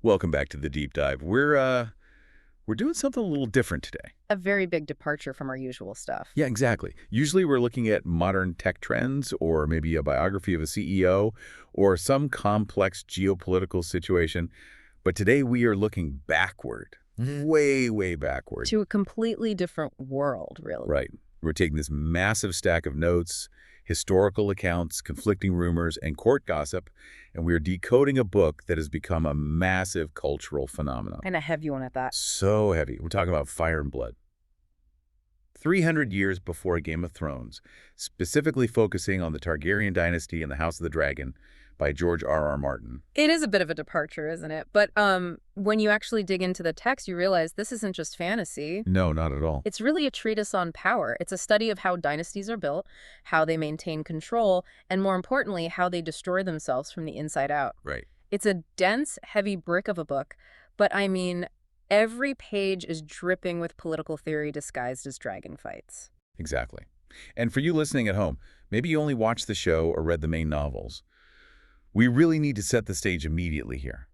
Welcome back to the deep dive. We're doing something a little different today. A very big departure from our usual stuff. Yeah, exactly. Usually we're looking at modern tech trends or maybe a biography of a CEO or some complex geopolitical situation. But today we are looking backward, way, way backward. To a completely different world, really. Right. We're taking this massive stack of notes, historical accounts, conflicting rumors, and court gossip, and we're decoding a book that has become a massive cultural phenomenon. And a heavy one at that. So heavy. We're talking about Fire and Blood. 300 years before Game of Thrones, specifically focusing on the Targaryen dynasty and the House of the Dragon by George R.R. Martin. It is a bit of a departure, isn't it? But when you actually dig into the text, you realize this isn't just fantasy. No, not at all. It's really a treatise on power. It's a study of how dynasties are built, how they maintain control, and more importantly, how they destroy themselves from the inside out. Right. It's a dense, heavy brick of a book, but I mean, every page is dripping with political theory disguised as dragon fights. Exactly. And for you listening at home, maybe you only watched the show or read the main novels. We really need to set the stage immediately here.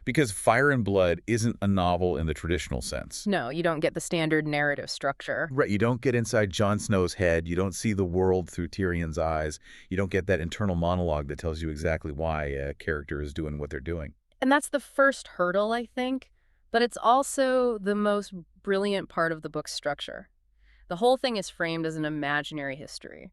Because Fire and Blood isn't a novel in the traditional sense. No, you don't get the standard narrative structure. Right, you don't get inside Jon Snow's head, you don't see the world through Tyrion's eyes, you don't get that internal monologue that tells you exactly why a character is doing what they're doing. And that's the first hurdle, I think. But it's also the most brilliant part of the book's structure. The whole thing is framed as an imaginary history.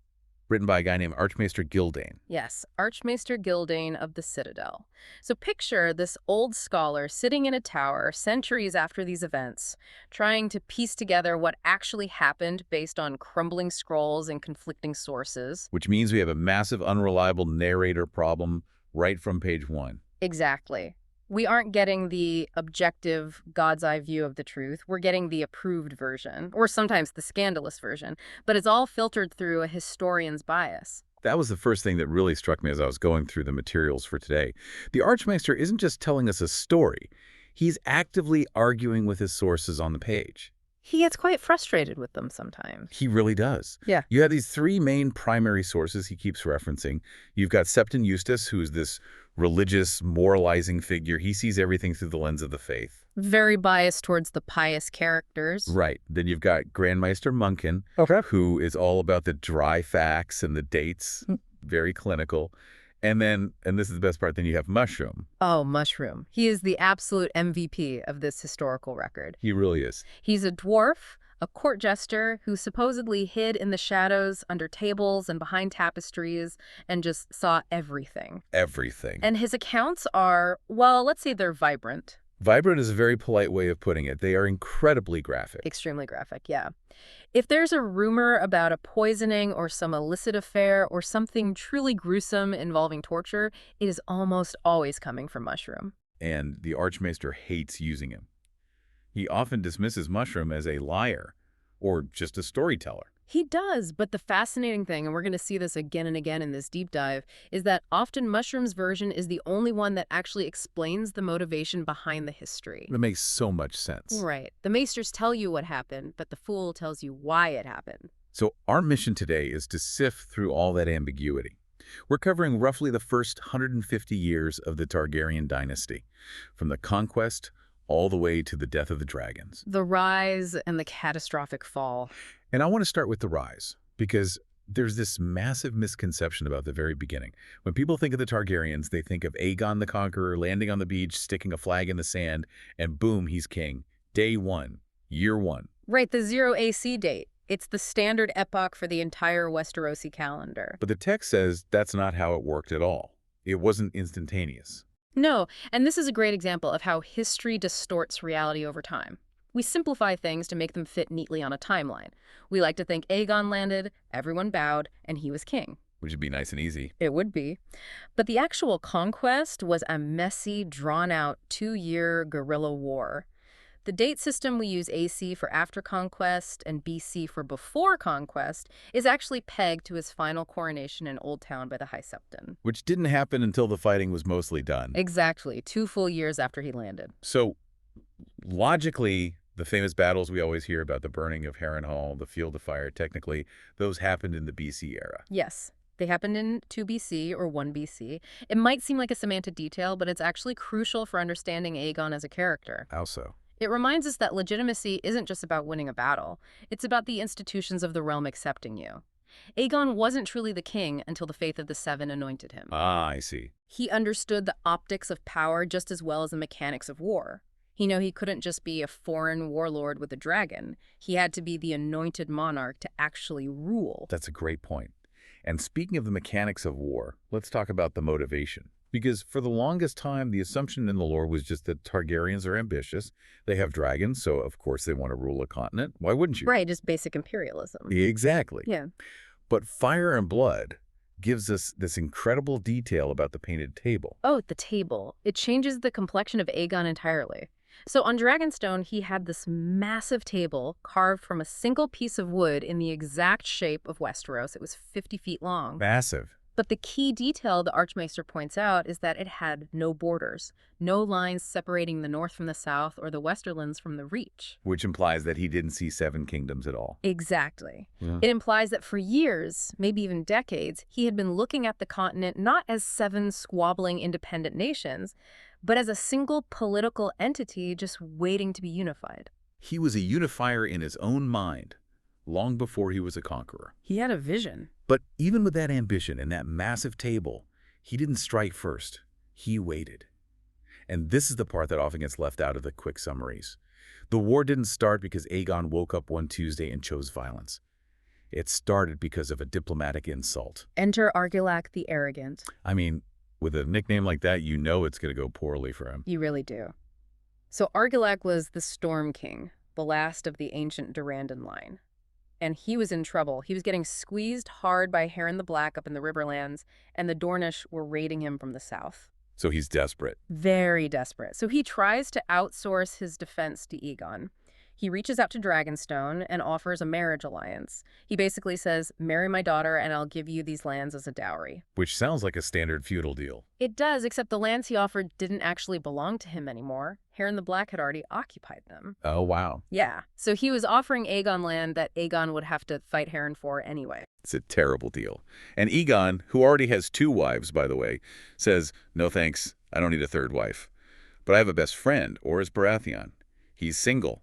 Written by a guy named Archmaester Gildane. Yes, Archmaester Gildane of the Citadel. So picture this old scholar sitting in a tower centuries after these events, trying to piece together what actually happened based on crumbling scrolls and conflicting sources. Which means we have a massive unreliable narrator problem right from page 1. Exactly. We aren't getting the objective God's eye view of the truth. We're getting the approved version, or sometimes the scandalous version, but it's all filtered through a historian's bias. That was the first thing that really struck me as I was going through the materials for today. The Archmaester isn't just telling us a story. He's actively arguing with his sources on the page. He gets quite frustrated with them sometimes. He really does. Yeah. You have these three main primary sources he keeps referencing. You've got Septon Eustace, who's this religious, moralizing figure. He sees everything through the lens of the faith. Very biased towards the pious characters. Right. Then you've got Grandmeister Munkin, who is all about the dry facts and the dates, very clinical. And this is the best part, then you have Mushroom. Oh, Mushroom. He is the absolute MVP of this historical record. He really is. He's a dwarf, a court jester who supposedly hid in the shadows under tables and behind tapestries and just saw everything. Everything. And his accounts are, well, let's say they're vibrant. Vibrant is a very polite way of putting it. They are incredibly graphic. Extremely graphic, yeah. If there's a rumor about a poisoning or some illicit affair or something truly gruesome involving torture, it is almost always coming from Mushroom. And the Archmaester hates using him. He often dismisses Mushroom as a liar or just a storyteller. He does, but the fascinating thing, and we're going to see this again and again in this deep dive, is that often Mushroom's version is the only one that actually explains the motivation behind the history. That makes so much sense. Right. The maesters tell you what happened, but the fool tells you why it happened. So our mission today is to sift through all that ambiguity. We're covering roughly the first 150 years of the Targaryen dynasty, from the conquest all the way to the death of the dragons. The rise and the catastrophic fall. And I want to start with the rise, because there's this massive misconception about the very beginning. When people think of the Targaryens, they think of Aegon the Conqueror landing on the beach, sticking a flag in the sand, and boom, he's king. Day 1, year 1. Right, the 0 AC date. It's the standard epoch for the entire Westerosi calendar. But the text says that's not how it worked at all. It wasn't instantaneous. No, and this is a great example of how history distorts reality over time. We simplify things to make them fit neatly on a timeline. We like to think Aegon landed, everyone bowed, and he was king. Which would be nice and easy. It would be. But the actual conquest was a messy, drawn-out 2-year guerrilla war. The date system we use AC for after conquest and BC for before conquest is actually pegged to his final coronation in Old Town by the High Septon. Which didn't happen until the fighting was mostly done. Exactly, 2 full years after he landed. So, logically, the famous battles we always hear about, the burning of Harrenhal, the Field of Fire, technically, those happened in the BC era. Yes. They happened in 2 BC or 1 BC. It might seem like a semantic detail, but it's actually crucial for understanding Aegon as a character. How so? It reminds us that legitimacy isn't just about winning a battle. It's about the institutions of the realm accepting you. Aegon wasn't truly the king until the faith of the Seven anointed him. Ah, I see. He understood the optics of power just as well as the mechanics of war. He knew he couldn't just be a foreign warlord with a dragon. He had to be the anointed monarch to actually rule. That's a great point. And speaking of the mechanics of war, let's talk about the motivation. Because for the longest time, the assumption in the lore was just that Targaryens are ambitious. They have dragons, so of course they want to rule a continent. Why wouldn't you? Right, just basic imperialism. Exactly. Yeah. But Fire and Blood gives us this incredible detail about the painted table. Oh, the table. It changes the complexion of Aegon entirely. So on Dragonstone, he had this massive table carved from a single piece of wood in the exact shape of Westeros. It was 50 feet long. Massive. But the key detail the Archmaester points out is that it had no borders, no lines separating the north from the south or the westerlands from the reach. Which implies that he didn't see seven kingdoms at all. Exactly. Yeah. It implies that for years, maybe even decades, he had been looking at the continent not as 7 squabbling independent nations, but as a single political entity just waiting to be unified. He was a unifier in his own mind, long before he was a conqueror. He had a vision. But even with that ambition and that massive table, he didn't strike first. He waited. And this is the part that often gets left out of the quick summaries. The war didn't start because Aegon woke up one Tuesday and chose violence. It started because of a diplomatic insult. Enter Argilac the Arrogant. I mean, with a nickname like that, you know it's going to go poorly for him. You really do. So Argilac was the Storm King, the last of the ancient Durrandon line. And he was in trouble. He was getting squeezed hard by Harren the Black up in the Riverlands, and the Dornish were raiding him from the south. So he's desperate. Very desperate. So he tries to outsource his defense to Aegon. He reaches out to Dragonstone and offers a marriage alliance. He basically says, marry my daughter and I'll give you these lands as a dowry. Which sounds like a standard feudal deal. It does, except the lands he offered didn't actually belong to him anymore. Harren the Black had already occupied them. Oh, wow. Yeah, so he was offering Aegon land that Aegon would have to fight Harren for anyway. It's a terrible deal. And Aegon, who already has 2 wives, by the way, says, no thanks, I don't need a 3rd wife. But I have a best friend, Orys Baratheon. He's single.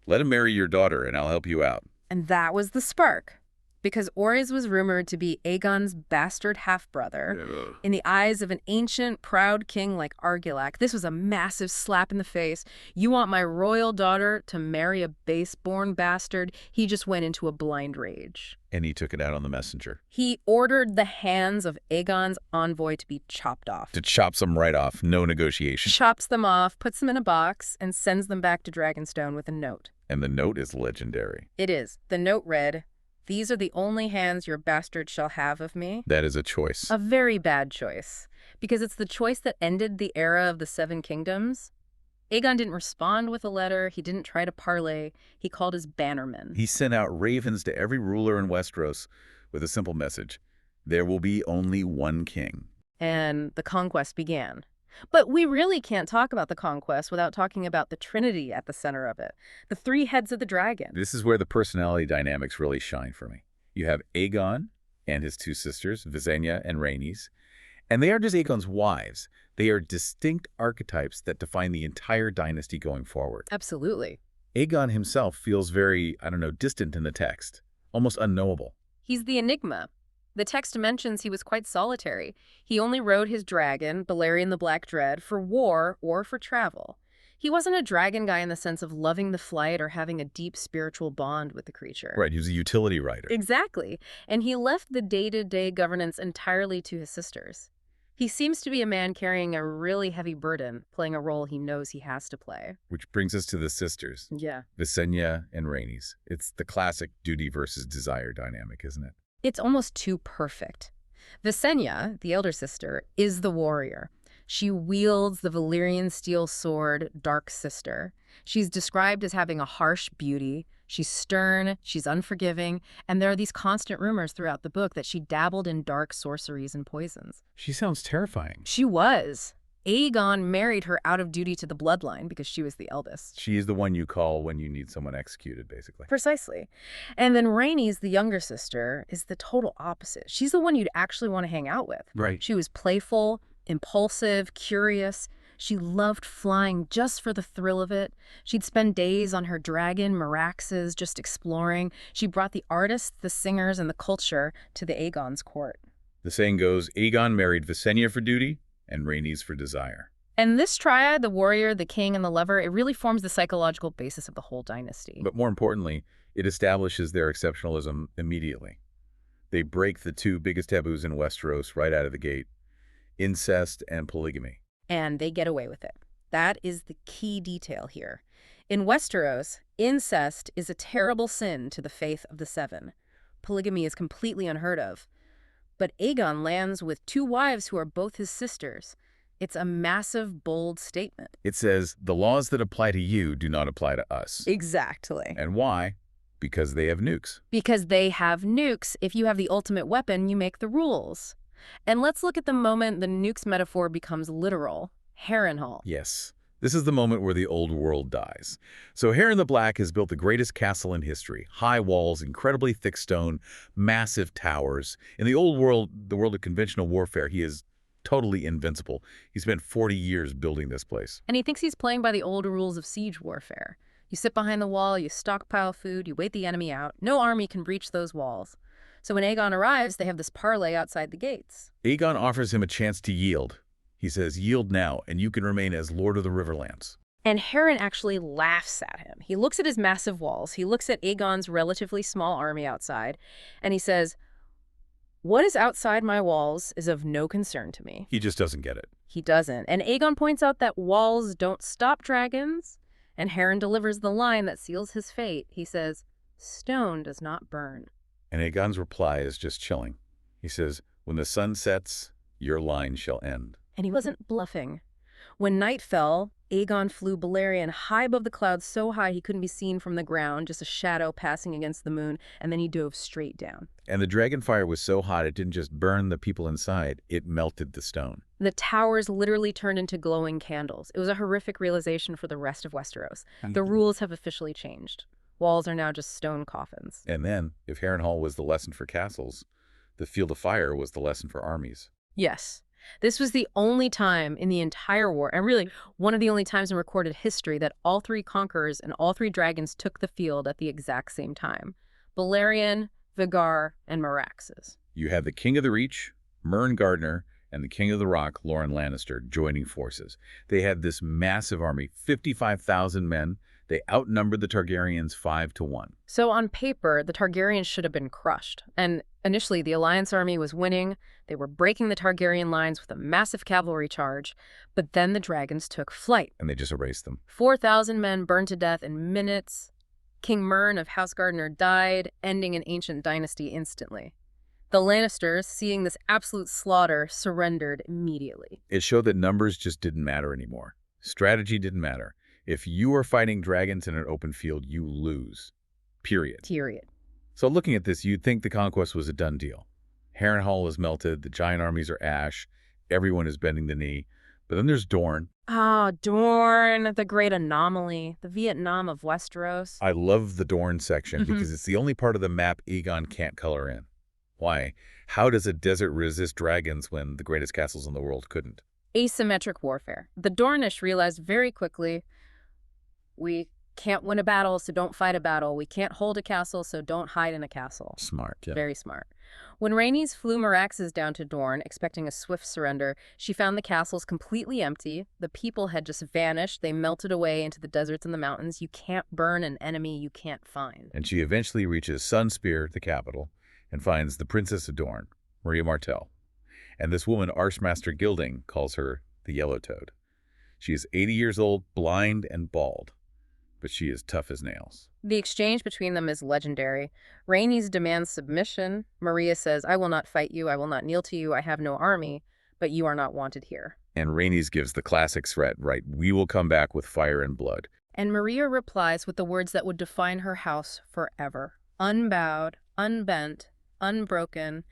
Let him marry your daughter and I'll help you out. And that was the spark. Because Orys was rumored to be Aegon's bastard half-brother. In the eyes of an ancient, proud king like Argilac, this was a massive slap in the face. You want my royal daughter to marry a base-born bastard? He just went into a blind rage. And he took it out on the messenger. He ordered the hands of Aegon's envoy to be chopped off. To chop them right off, no negotiation. Chops them off, puts them in a box, and sends them back to Dragonstone with a note. And the note is legendary. It is. The note read, "These are the only hands your bastard shall have of me." That is a choice. A very bad choice, because it's the choice that ended the era of the 7 kingdoms. Aegon didn't respond with a letter. He didn't try to parley. He called his bannermen. He sent out ravens to every ruler in Westeros with a simple message. There will be only one king. And the conquest began. But we really can't talk about the conquest without talking about the Trinity at the center of it. The 3 heads of the dragon. This is where the personality dynamics really shine for me. You have Aegon and his 2 sisters, Visenya and Rhaenys. And they aren't just Aegon's wives. They are distinct archetypes that define the entire dynasty going forward. Absolutely. Aegon himself feels very, distant in the text, almost unknowable. He's the enigma. The text mentions he was quite solitary. He only rode his dragon, Balerion the Black Dread, for war or for travel. He wasn't a dragon guy in the sense of loving the flight or having a deep spiritual bond with the creature. Right, he was a utility rider. Exactly. And he left the day-to-day governance entirely to his sisters. He seems to be a man carrying a really heavy burden, playing a role he knows he has to play. Which brings us to the sisters, Yeah. Visenya and Rhaenys. It's the classic duty versus desire dynamic, isn't it? It's almost too perfect. Visenya, the elder sister, is the warrior. She wields the Valyrian steel sword, Dark Sister. She's described as having a harsh beauty. She's stern, she's unforgiving, and there are these constant rumors throughout the book that she dabbled in dark sorceries and poisons. She sounds terrifying. She was. Aegon married her out of duty to the bloodline because she was the eldest. She is the one you call when you need someone executed, basically. Precisely. And then Rhaenys, the younger sister, is the total opposite. She's the one you'd actually want to hang out with. Right. She was playful, impulsive, curious. She loved flying just for the thrill of it. She'd spend days on her dragon, Meraxes, just exploring. She brought the artists, the singers, and the culture to the Aegon's court. The saying goes, Aegon married Visenya for duty and Rhaenys for desire. And this triad, the warrior, the king, and the lover, it really forms the psychological basis of the whole dynasty. But more importantly, it establishes their exceptionalism immediately. They break the two biggest taboos in Westeros right out of the gate, incest and polygamy. And they get away with it. That is the key detail here. In Westeros, incest is a terrible sin to the faith of the Seven. Polygamy is completely unheard of. But Aegon lands with two wives who are both his sisters. It's a massive, bold statement. It says, the laws that apply to you do not apply to us. Exactly. And why? Because they have nukes. Because they have nukes. If you have the ultimate weapon, you make the rules. And let's look at the moment the nukes metaphor becomes literal. Harrenhal. Yes. This is the moment where the old world dies. So Harren the Black has built the greatest castle in history. High walls, incredibly thick stone, massive towers. In the old world, the world of conventional warfare, he is totally invincible. He spent 40 years building this place. And he thinks he's playing by the old rules of siege warfare. You sit behind the wall, you stockpile food, you wait the enemy out. No army can breach those walls. So when Aegon arrives, they have this parley outside the gates. Aegon offers him a chance to yield. He says, yield now, and you can remain as Lord of the Riverlands. And Harren actually laughs at him. He looks at his massive walls. He looks at Aegon's relatively small army outside, and he says, what is outside my walls is of no concern to me. He just doesn't get it. He doesn't. And Aegon points out that walls don't stop dragons, and Harren delivers the line that seals his fate. He says, stone does not burn. And Aegon's reply is just chilling. He says, when the sun sets, your line shall end. And he wasn't bluffing. When night fell, Aegon flew Balerion high above the clouds so high he couldn't be seen from the ground, just a shadow passing against the moon, and then he dove straight down. And the dragon fire was so hot it didn't just burn the people inside, it melted the stone. The towers literally turned into glowing candles. It was a horrific realization for the rest of Westeros. The rules have officially changed. Walls are now just stone coffins. And then, if Harrenhal was the lesson for castles, the field of fire was the lesson for armies. Yes. This was the only time in the entire war, and really one of the only times in recorded history, that all three conquerors and all three dragons took the field at the exact same time. Balerion, Vhagar, and Meraxes. You had the King of the Reach, Mern Gardner, and the King of the Rock, Loren Lannister, joining forces. They had this massive army, 55,000 men. They outnumbered the Targaryens 5-1. So on paper, the Targaryens should have been crushed. And initially, the Alliance army was winning. They were breaking the Targaryen lines with a massive cavalry charge. But then the dragons took flight. And they just erased them. 4,000 men burned to death in minutes. King Mern of House Gardner died, ending an ancient dynasty instantly. The Lannisters, seeing this absolute slaughter, surrendered immediately. It showed that numbers just didn't matter anymore. Strategy didn't matter. If you are fighting dragons in an open field, you lose. Period. So looking at this, you'd think the conquest was a done deal. Harrenhal is melted, the giant armies are ash, everyone is bending the knee. But then there's Dorne. Ah, Dorne, the great anomaly, the Vietnam of Westeros. I love the Dorne section because it's the only part of the map Aegon can't color in. Why? How does a desert resist dragons when the greatest castles in the world couldn't? Asymmetric warfare. The Dornish realized very quickly, we can't win a battle, so don't fight a battle. We can't hold a castle, so don't hide in a castle. Smart, yeah. Very smart. When Rhaenys flew Meraxes down to Dorne, expecting a swift surrender, she found the castles completely empty. The people had just vanished. They melted away into the deserts and the mountains. You can't burn an enemy you can't find. And she eventually reaches Sunspear, the capital, and finds the Princess of Dorne, Maria Martell. And this woman, Archmaster Gilding, calls her the Yellow Toad. She is 80 years old, blind, and bald. But she is tough as nails. The exchange between them is legendary. Rhaenys demands submission. Maria says, I will not fight you. I will not kneel to you. I have no army, but you are not wanted here. And Rhaenys gives the classic threat, right? We will come back with fire and blood. And Maria replies with the words that would define her house forever. Unbowed, unbent, unbroken.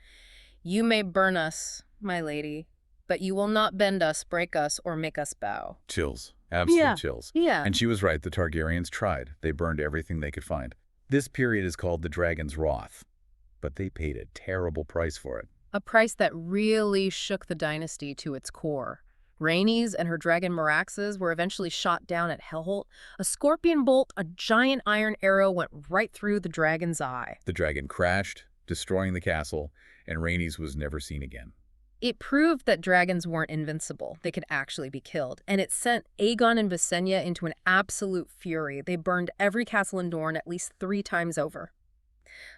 You may burn us, my lady, But you will not bend us, break us, or make us bow. Chills. Absolute chills. Yeah. And she was right. The Targaryens tried. They burned everything they could find. This period is called the Dragon's Wrath, but they paid a terrible price for it. A price that really shook the dynasty to its core. Rhaenys and her dragon Meraxes were eventually shot down at Hellholt. A scorpion bolt, a giant iron arrow, went right through the dragon's eye. The dragon crashed, destroying the castle, and Rhaenys was never seen again. It proved that dragons weren't invincible. They could actually be killed. And it sent Aegon and Visenya into an absolute fury. They burned every castle in Dorne at least 3 times over.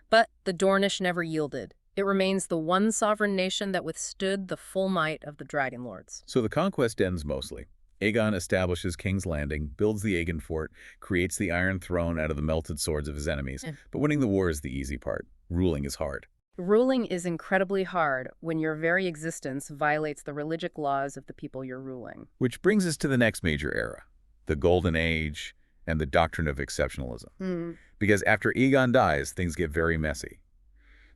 But the Dornish never yielded. It remains the one sovereign nation that withstood the full might of the dragonlords. So the conquest ends mostly. Aegon establishes King's Landing, builds the Aegon Fort, creates the Iron Throne out of the melted swords of his enemies. But winning the war is the easy part. Ruling is hard. Ruling is incredibly hard when your very existence violates the religious laws of the people you're ruling. Which brings us to the next major era, the Golden Age and the doctrine of exceptionalism. Because after Aegon dies, things get very messy.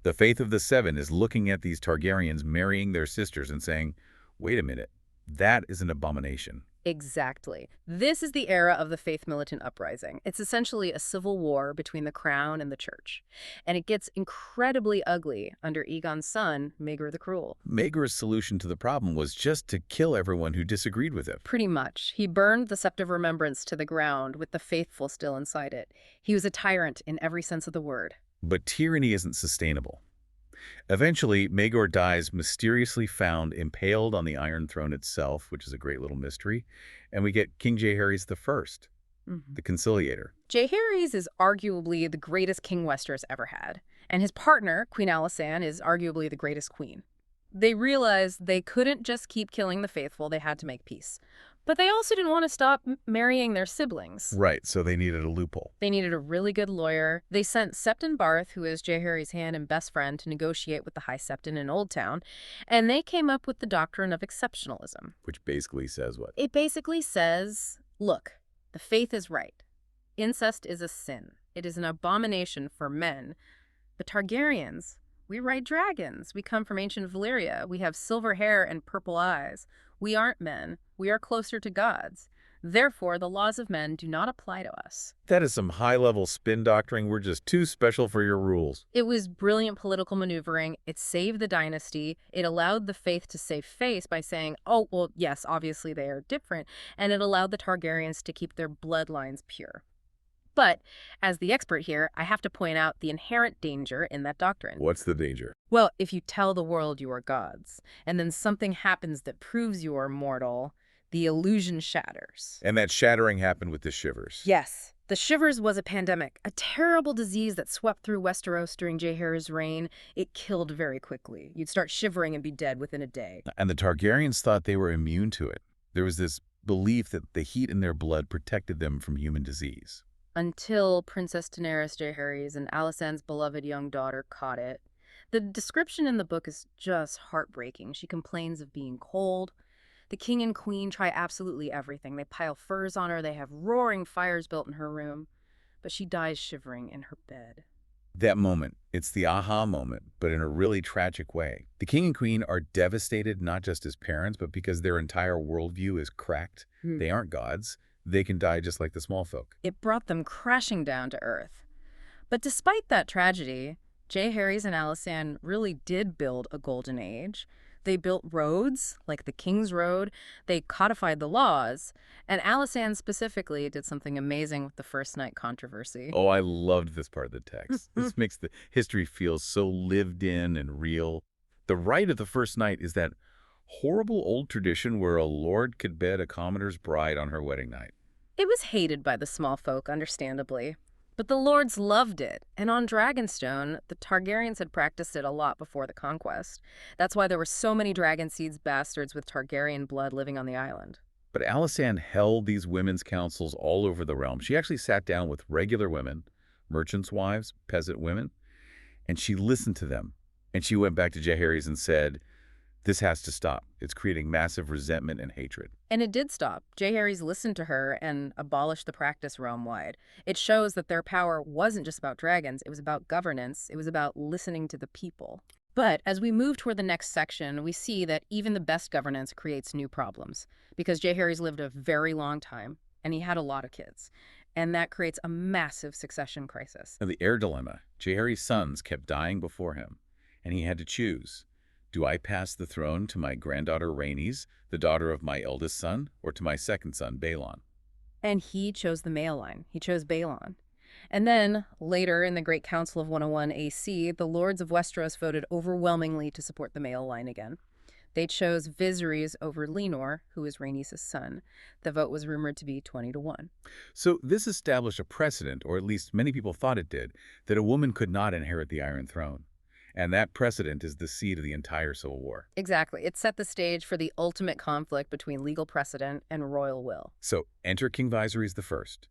The Faith of the Seven is looking at these Targaryens marrying their sisters and saying, wait a minute, that is an abomination. Exactly. This is the era of the Faith Militant Uprising. It's essentially a civil war between the crown and the church. And it gets incredibly ugly under Aegon's son, Maegor the Cruel. Maegor's solution to the problem was just to kill everyone who disagreed with him. Pretty much. He burned the Sept of Remembrance to the ground with the faithful still inside it. He was a tyrant in every sense of the word. But tyranny isn't sustainable. Eventually, Maegor dies, mysteriously found impaled on the Iron Throne itself, which is a great little mystery, and we get King Jaehaerys I, the conciliator. Jaehaerys is arguably the greatest king Westeros ever had, and his partner, Queen Alysanne, is arguably the greatest queen. They realized they couldn't just keep killing the faithful, they had to make peace. But they also didn't want to stop marrying their siblings. Right, so they needed a loophole. They needed a really good lawyer. They sent Septon Barth, who is Jaehaerys' hand and best friend, to negotiate with the High Septon in Old Town, and they came up with the doctrine of exceptionalism. Which basically says what? It basically says, look, the faith is right. Incest is a sin. It is an abomination for men. The Targaryens, we ride dragons. We come from ancient Valyria. We have silver hair and purple eyes. We aren't men. We are closer to gods. Therefore, the laws of men do not apply to us. That is some high-level spin doctoring. We're just too special for your rules. It was brilliant political maneuvering. It saved the dynasty. It allowed the faith to save face by saying, oh, well, yes, obviously they are different. And it allowed the Targaryens to keep their bloodlines pure. But, as the expert here, I have to point out the inherent danger in that doctrine. What's the danger? Well, if you tell the world you are gods, and then something happens that proves you are mortal, the illusion shatters. And that shattering happened with the Shivers. Yes. The Shivers was a pandemic, a terrible disease that swept through Westeros during Jaehaerys' reign. It killed very quickly. You'd start shivering and be dead within a day. And the Targaryens thought they were immune to it. There was this belief that the heat in their blood protected them from human disease. Until Princess Daenerys Jaehaerys and Alysanne's beloved young daughter caught it. The description in the book is just heartbreaking. She complains of being cold. The king and queen try absolutely everything. They pile furs on her. They have roaring fires built in her room. But she dies shivering in her bed. That moment, it's the aha moment, but in a really tragic way. The king and queen are devastated not just as parents, but because their entire worldview is cracked. They aren't gods. They can die just like the small folk. It brought them crashing down to earth. But despite that tragedy, Jaehaerys and Alysanne really did build a golden age. They built roads, like the King's Road. They codified the laws. And Alysanne specifically did something amazing with the First Night controversy. Oh, I loved this part of the text. This makes the history feel so lived in and real. The rite of the First Night is that horrible old tradition where a lord could bed a commoner's bride on her wedding night. It was hated by the small folk, understandably. But the lords loved it, and on Dragonstone, the Targaryens had practiced it a lot before the conquest. That's why there were so many Dragonseeds bastards with Targaryen blood living on the island. But Alysanne held these women's councils all over the realm. She actually sat down with regular women, merchants' wives, peasant women, and she listened to them. And she went back to Jaehaerys and said, this has to stop. It's creating massive resentment and hatred. And it did stop. Jaehaerys listened to her and abolished the practice realm-wide. It shows that their power wasn't just about dragons. It was about governance. It was about listening to the people. But as we move toward the next section, we see that even the best governance creates new problems because Jay Harry's lived a very long time and he had a lot of kids. And that creates a massive succession crisis. Now, the heir dilemma. Jaehaerys' sons kept dying before him, and he had to choose. Do I pass the throne to my granddaughter Rhaenys, the daughter of my eldest son, or to my second son, Baelon? And he chose the male line. He chose Baelon. And then, later in the Great Council of 101 AC, the lords of Westeros voted overwhelmingly to support the male line again. They chose Viserys over Lenor, who is Rhaenys' son. The vote was rumored to be 20-1. So this established a precedent, or at least many people thought it did, that a woman could not inherit the Iron Throne. And that precedent is the seed of the entire Civil War. Exactly. It set the stage for the ultimate conflict between legal precedent and royal will. So enter King Viserys I.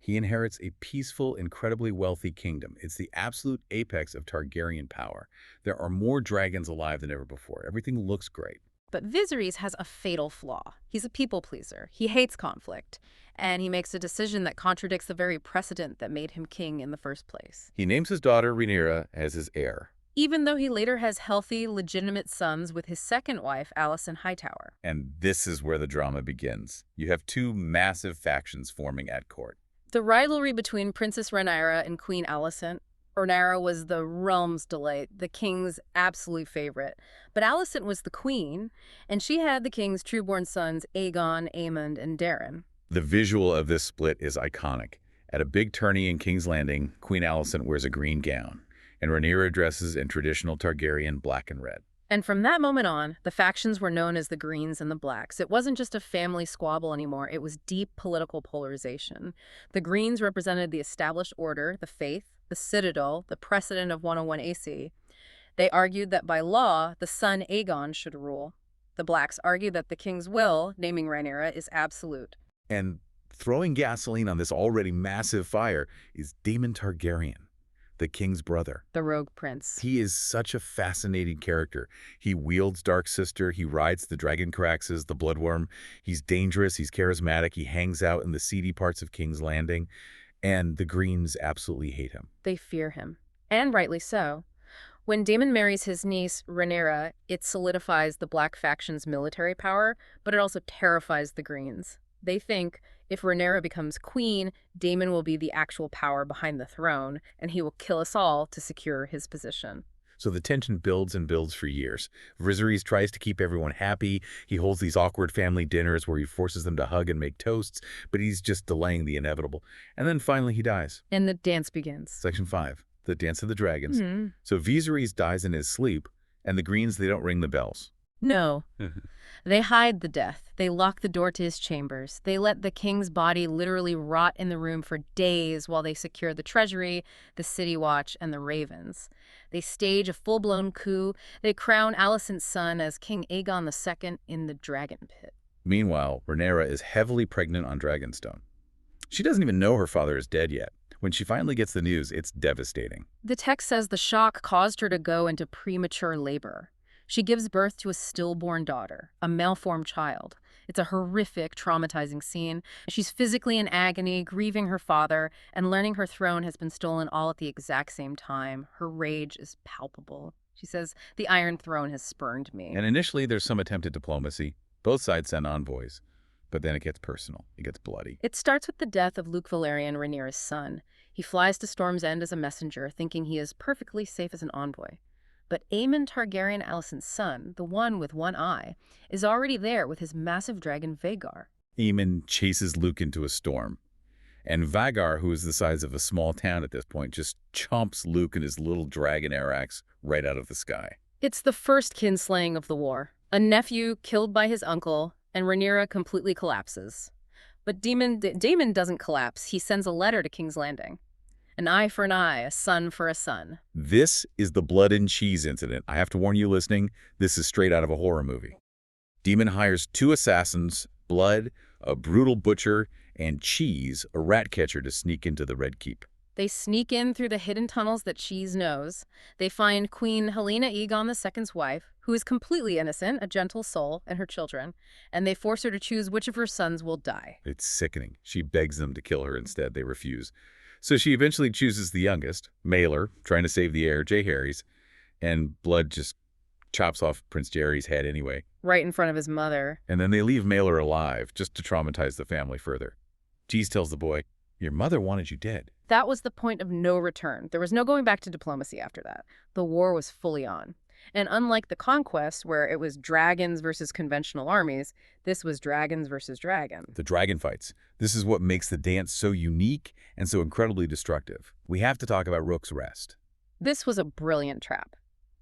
He inherits a peaceful, incredibly wealthy kingdom. It's the absolute apex of Targaryen power. There are more dragons alive than ever before. Everything looks great. But Viserys has a fatal flaw. He's a people pleaser. He hates conflict. And he makes a decision that contradicts the very precedent that made him king in the first place. He names his daughter Rhaenyra as his heir. Even though he later has healthy, legitimate sons with his second wife, Alicent Hightower. And this is where the drama begins. You have two massive factions forming at court. The rivalry between Princess Rhaenyra and Queen Alicent. Rhaenyra was the realm's delight, the king's absolute favorite. But Alicent was the queen, and she had the king's trueborn sons Aegon, Aemond, and Daeron. The visual of this split is iconic. At a big tourney in King's Landing, Queen Alicent wears a green gown, and Rhaenyra dresses in traditional Targaryen black and red. And from that moment on, the factions were known as the Greens and the Blacks. It wasn't just a family squabble anymore, it was deep political polarization. The Greens represented the established order, the faith, the citadel, the precedent of 101 AC. They argued that by law, the son Aegon should rule. The Blacks argued that the king's will, naming Rhaenyra, is absolute. And throwing gasoline on this already massive fire is Daemon Targaryen, the king's brother. The rogue prince. He is such a fascinating character. He wields Dark Sister, he rides the dragon Caraxes, the bloodworm. He's dangerous, he's charismatic, he hangs out in the seedy parts of King's Landing, and the Greens absolutely hate him. They fear him, and rightly so. When Daemon marries his niece, Rhaenyra, it solidifies the Black faction's military power, but it also terrifies the Greens. They think if Rhaenyra becomes queen, Daemon will be the actual power behind the throne, and he will kill us all to secure his position. So the tension builds and builds for years. Viserys tries to keep everyone happy. He holds these awkward family dinners where he forces them to hug and make toasts, but he's just delaying the inevitable. And then finally he dies. And the dance begins. Section 5, the Dance of the Dragons. Mm-hmm. So Viserys dies in his sleep, and the Greens, they don't ring the bells. No. They hide the death. They lock the door to his chambers. They let the king's body literally rot in the room for days while they secure the treasury, the city watch, and the ravens. They stage a full-blown coup. They crown Alicent's son as King Aegon II in the dragon pit. Meanwhile, Rhaenyra is heavily pregnant on Dragonstone. She doesn't even know her father is dead yet. When she finally gets the news, it's devastating. The text says the shock caused her to go into premature labor. She gives birth to a stillborn daughter, a malformed child. It's a horrific, traumatizing scene. She's physically in agony, grieving her father, and learning her throne has been stolen all at the exact same time. Her rage is palpable. She says, "The Iron Throne has spurned me." And initially, there's some attempt at diplomacy. Both sides send envoys. But then it gets personal. It gets bloody. It starts with the death of Luke Valerian, Rhaenyra's son. He flies to Storm's End as a messenger, thinking he is perfectly safe as an envoy. But Aemon Targaryen, Alicent's son, the one with one eye, is already there with his massive dragon Vhagar. Aemon chases Luke into a storm. And Vhagar, who is the size of a small town at this point, just chomps Luke and his little dragon Arax right out of the sky. It's the first kinslaying of the war. A nephew killed by his uncle, and Rhaenyra completely collapses. But Daemon doesn't collapse. He sends a letter to King's Landing. An eye for an eye, a son for a son. This is the blood and cheese incident. I have to warn you listening, this is straight out of a horror movie. Daemon hires 2 assassins, Blood, a brutal butcher, and Cheese, a rat catcher, to sneak into the Red Keep. They sneak in through the hidden tunnels that Cheese knows. They find Queen Helena Aegon II's wife, who is completely innocent, a gentle soul, and her children, and they force her to choose which of her sons will die. It's sickening. She begs them to kill her instead. They refuse. So she eventually chooses the youngest, Maelor, trying to save the heir, Jaehaerys. And blood just chops off Prince Jerry's head anyway. Right in front of his mother. And then they leave Maelor alive just to traumatize the family further. Jeez tells the boy, "Your mother wanted you dead." That was the point of no return. There was no going back to diplomacy after that. The war was fully on. And unlike the conquest, where it was dragons versus conventional armies, this was dragons versus dragons. The dragon fights. This is what makes the dance so unique and so incredibly destructive. We have to talk about Rook's Rest. This was a brilliant trap.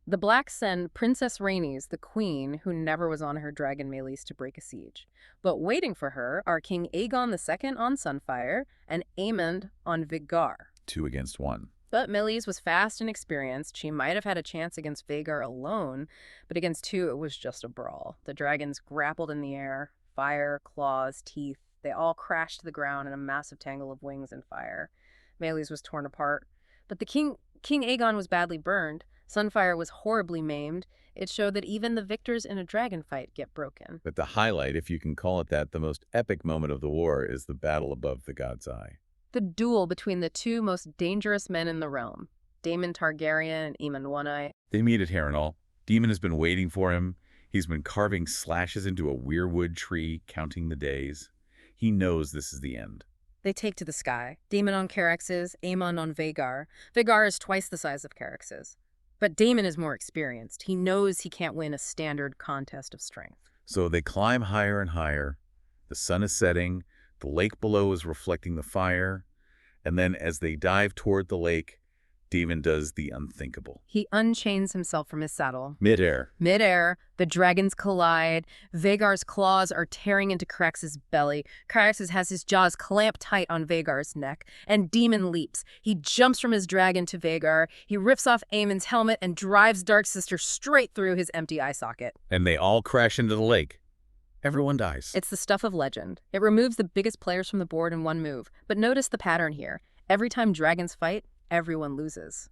The Blacks send Princess Rhaenys, the queen, who never was on her dragon melees to break a siege. But waiting for her are King Aegon II on Sunfire and Aemond on Vhagar. 2 against 1. But Meleys was fast and experienced. She might have had a chance against Vhagar alone, but against 2 it was just a brawl. The dragons grappled in the air, fire, claws, teeth. They all crashed to the ground in a massive tangle of wings and fire. Meleys was torn apart. But the King Aegon was badly burned. Sunfire was horribly maimed. It showed that even the victors in a dragon fight get broken. But the highlight, if you can call it that, the most epic moment of the war is the battle above the God's Eye. The duel between the 2 most dangerous men in the realm, Daemon Targaryen and Aemon One-Eye. They meet at Harrenhal. Daemon has been waiting for him. He's been carving slashes into a weirwood tree, counting the days. He knows this is the end. They take to the sky. Daemon on Caraxes, Aemon on Vhagar. Vhagar is twice the size of Caraxes. But Daemon is more experienced. He knows he can't win a standard contest of strength. So they climb higher and higher. The sun is setting. The lake below is reflecting the fire. And then as they dive toward the lake, Daemon does the unthinkable. He unchains himself from his saddle. Midair. Midair, the dragons collide. Vhagar's claws are tearing into Caraxes' belly. Caraxes has his jaws clamped tight on Vhagar's neck. And Daemon leaps. He jumps from his dragon to Vhagar. He rips off Aemon's helmet and drives Darksister straight through his empty eye socket. And they all crash into the lake. Everyone dies. It's the stuff of legend. It removes the biggest players from the board in one move. But notice the pattern here. Every time dragons fight, everyone loses.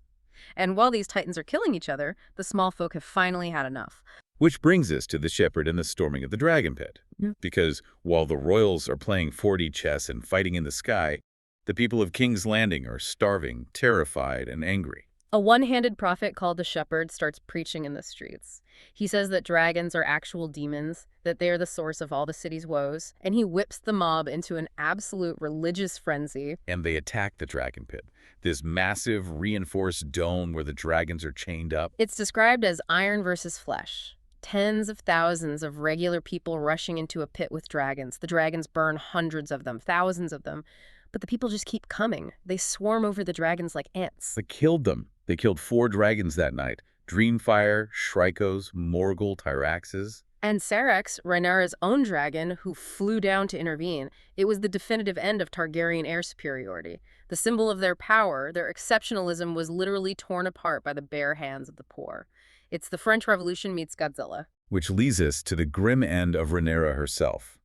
And while these titans are killing each other, the small folk have finally had enough. Which brings us to the shepherd and the storming of the dragon pit. Because while the royals are playing 4D chess and fighting in the sky, the people of King's Landing are starving, terrified, and angry. A one-handed prophet called the Shepherd starts preaching in the streets. He says that dragons are actual demons, that they are the source of all the city's woes, and he whips the mob into an absolute religious frenzy. And they attack the dragon pit, this massive reinforced dome where the dragons are chained up. It's described as iron versus flesh. Tens of thousands of regular people rushing into a pit with dragons. The dragons burn hundreds of them, thousands of them. But the people just keep coming. They swarm over the dragons like ants. They killed them. They killed 4 dragons that night. Dreamfire, Shrykos, Morgul, Tyraxes. And Syrax, Rhaenyra's own dragon, who flew down to intervene, it was the definitive end of Targaryen heir superiority. The symbol of their power, their exceptionalism, was literally torn apart by the bare hands of the poor. It's the French Revolution meets Godzilla. Which leads us to the grim end of Rhaenyra herself.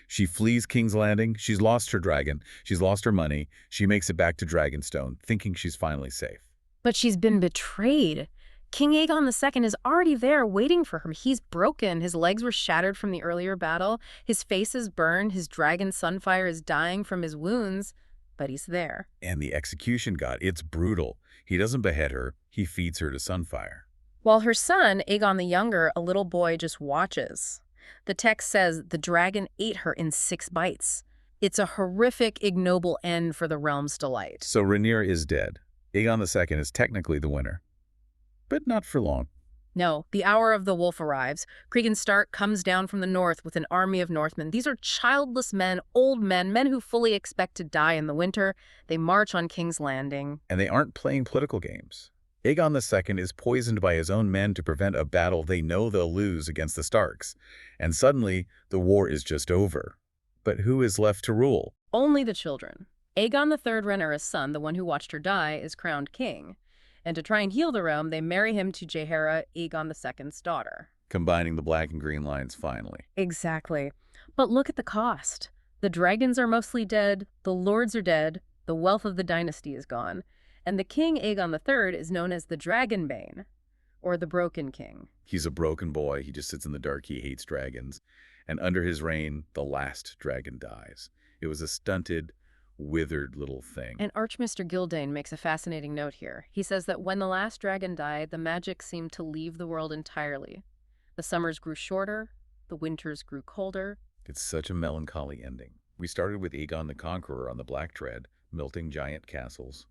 She flees King's Landing. She's lost her dragon. She's lost her money. She makes it back to Dragonstone, thinking she's finally safe. But she's been betrayed. King Aegon II is already there waiting for her. He's broken. His legs were shattered from the earlier battle. His face is burned. His dragon Sunfire is dying from his wounds. But he's there. And the execution, God, it's brutal. He doesn't behead her. He feeds her to Sunfire. While her son, Aegon the Younger, a little boy, just watches. The text says the dragon ate her in 6 bites. It's a horrific, ignoble end for the realm's delight. So Rhaenyra is dead. Aegon II is technically the winner. But not for long. No, the hour of the wolf arrives. Cregan Stark comes down from the north with an army of Northmen. These are childless men, old men, men who fully expect to die in the winter. They march on King's Landing. And they aren't playing political games. Aegon II is poisoned by his own men to prevent a battle they know they'll lose against the Starks. And suddenly, the war is just over. But who is left to rule? Only the children. Aegon III, Rhaenyra's son, the one who watched her die, is crowned king. And to try and heal the realm, they marry him to Jaehaera, Aegon II's daughter. Combining the black and green lines finally. Exactly. But look at the cost. The dragons are mostly dead, the lords are dead, the wealth of the dynasty is gone, and the king, Aegon III, is known as the Dragonbane, or the Broken King. He's a broken boy. He just sits in the dark. He hates dragons. And under his reign, the last dragon dies. It was a stunted, withered little thing. And Archmaester Gildane makes a fascinating note here. He says that when the last dragon died, the magic seemed to leave the world entirely. The summers grew shorter, the winters grew colder. It's such a melancholy ending. We started with Aegon the Conqueror on the Black Tread, melting giant castles.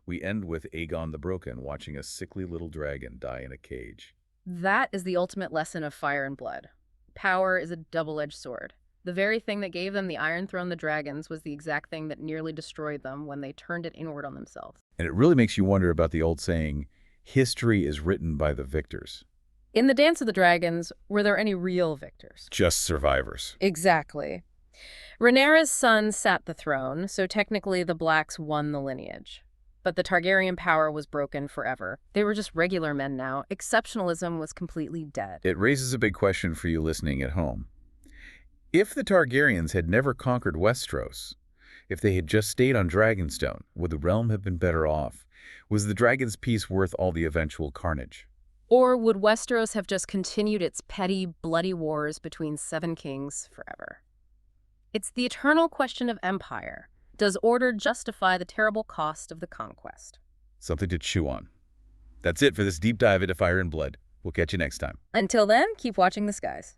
We end with Aegon the Broken watching a sickly little dragon die in a cage. That is the ultimate lesson of Fire and Blood. Power is a double-edged sword. The very thing that gave them the Iron Throne, the dragons, was the exact thing that nearly destroyed them when they turned it inward on themselves. And it really makes you wonder about the old saying, history is written by the victors. In the Dance of the Dragons, were there any real victors? Just survivors. Exactly. Rhaenyra's son sat the throne, so technically the Blacks won the lineage. But the Targaryen power was broken forever. They were just regular men now. Exceptionalism was completely dead. It raises a big question for you listening at home. If the Targaryens had never conquered Westeros, if they had just stayed on Dragonstone, would the realm have been better off? Was the dragon's peace worth all the eventual carnage? Or would Westeros have just continued its petty, bloody wars between seven kings forever? It's the eternal question of empire. Does order justify the terrible cost of the conquest? Something to chew on. That's it for this deep dive into Fire and Blood. We'll catch you next time. Until then, keep watching the skies.